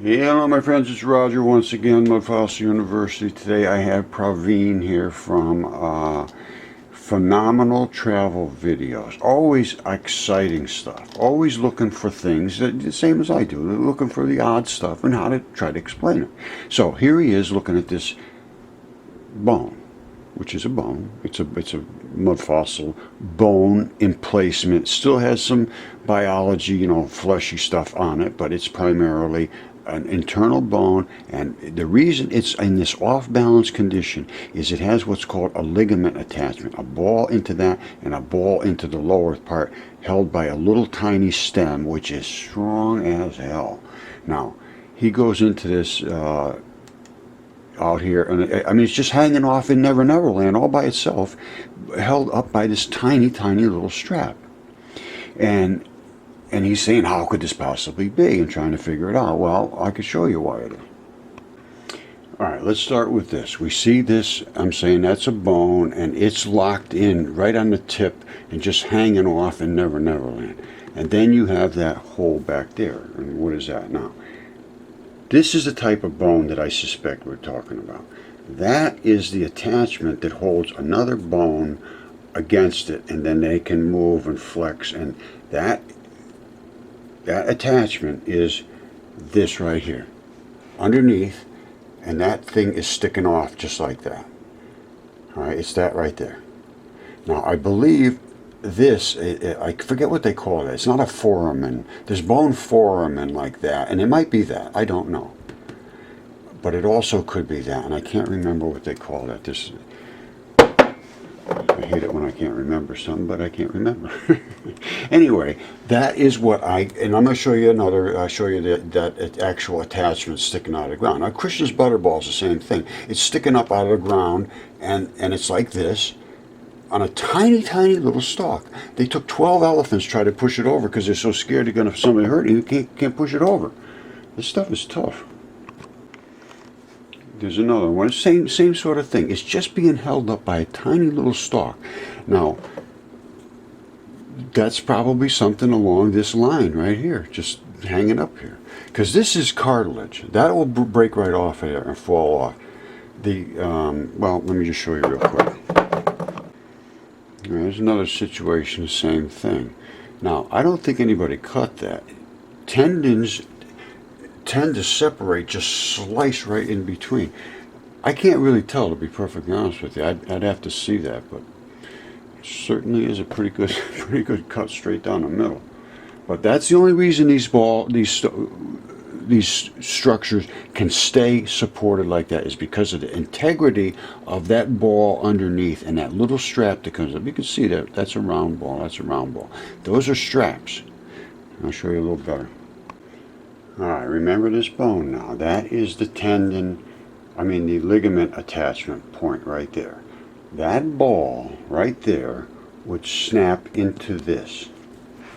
Hello my friends, it's Roger once again, Mud Fossil University. Today I have Praveen here from Phenomenal Travel Videos. Always exciting stuff, always looking for things, the same as I do, looking for the odd stuff and how to try to explain it. So here he is looking at this bone, which is a bone. It's a mud fossil bone emplacement. Still has some biology, fleshy stuff on it, but it's primarily an internal bone. And the reason it's in this off-balance condition is it has what's called a ligament attachment, a ball into that and a ball into the lower part, held by a little tiny stem, which is strong as hell. Now he goes into this out here, and I mean, it's just hanging off in Never Never Land all by itself, held up by this tiny little strap. And he's saying, how could this possibly be, and trying to figure it out. Well, I could show you why it is. Alright, let's start with this. We see this, I'm saying that's a bone, and it's locked in right on the tip and just hanging off in Never Never Land. And then you have that hole back there. And what is that now? This is the type of bone that I suspect we're talking about. That is the attachment that holds another bone against it, and then they can move and flex, and that attachment is this right here underneath, and that thing is sticking off just like that. Alright, it's that right there. Now I believe this, I forget what they call it. It's not a foramen. There's bone foramen like that, and it might be that. I don't know. But it also could be that, and I can't remember what they call it. I hate it when I can't remember something, but I can't remember. Anyway, that is what and I'm going to show you another, show you that actual attachment sticking out of the ground. Now, Christian's butterball is the same thing. It's sticking up out of the ground, and it's like this, on a tiny little stalk. They took 12 elephants to try to push it over because they're so scared they're going to somebody hurt you. You can't push it over. This stuff is tough. There's another one, same sort of thing. It's just being held up by a tiny little stalk. Now, that's probably something along this line right here, just hanging up here. Because this is cartilage. That will break right off of there and fall off. Well, let me just show you real quick. There's another situation, the same thing. Now, I don't think anybody cut that. Tendons tend to separate, just slice right in between. I can't really tell, to be perfectly honest with you. I'd have to see that, but it certainly is a pretty good cut straight down the middle. But that's the only reason these structures can stay supported like that, is because of the integrity of that ball underneath and that little strap that comes up. You can see that that's a round ball. That's a round ball. Those are straps. I'll show you a little better. Alright, remember this bone now. That is the the ligament attachment point right there. That ball right there would snap into this.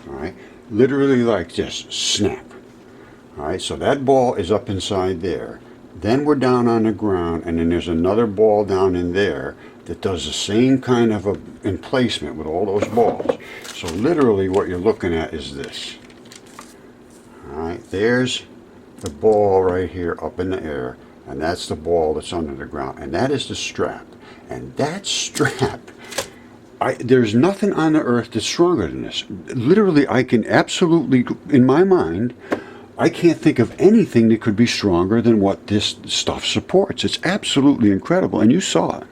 Alright, literally like this, snap. Alright, so that ball is up inside there. Then we're down on the ground, and then there's another ball down in there that does the same kind of emplacement with all those balls. So literally what you're looking at is this. Alright, there's the ball right here up in the air, and that's the ball that's under the ground, and that is the strap. And that strap, there's nothing on the earth that's stronger than this. Literally, I can absolutely, in my mind, I can't think of anything that could be stronger than what this stuff supports. It's absolutely incredible, and you saw it.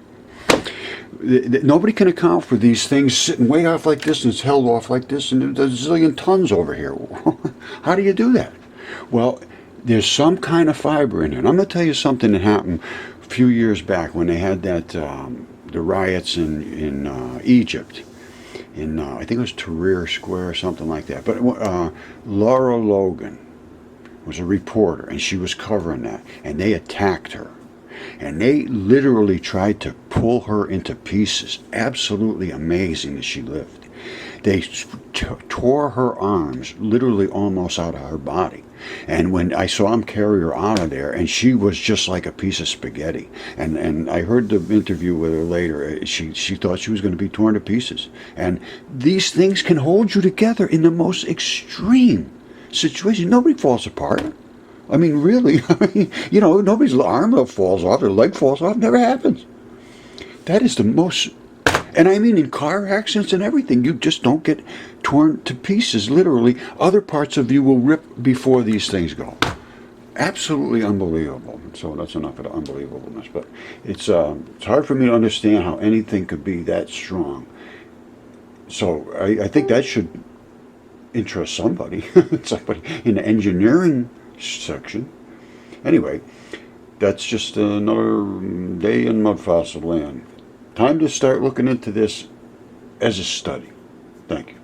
Nobody can account for these things sitting way off like this, and it's held off like this, and there's a zillion tons over here. How do you do that? Well, there's some kind of fiber in here. And I'm going to tell you something that happened a few years back when they had the riots in Egypt. I think it was Tahrir Square or something like that. But Laura Logan was a reporter, and she was covering that, and they attacked her. And they literally tried to pull her into pieces. Absolutely amazing that she lived. They tore her arms literally almost out of her body. And when I saw them carry her out of there, and she was just like a piece of spaghetti. And I heard the interview with her later. She thought she was going to be torn to pieces. And these things can hold you together in the most extreme situation. Nobody falls apart. I mean, really, I mean, you know, nobody's arm falls off, their leg falls off, never happens. That is the most, and I mean in car accidents and everything, you just don't get torn to pieces, literally. Other parts of you will rip before these things go. Absolutely unbelievable. So that's enough of the unbelievableness. But it's hard for me to understand how anything could be that strong. So I think that should interest somebody, somebody in the engineering section. Anyway, that's just another day in mud fossil land. Time to start looking into this as a study. Thank you.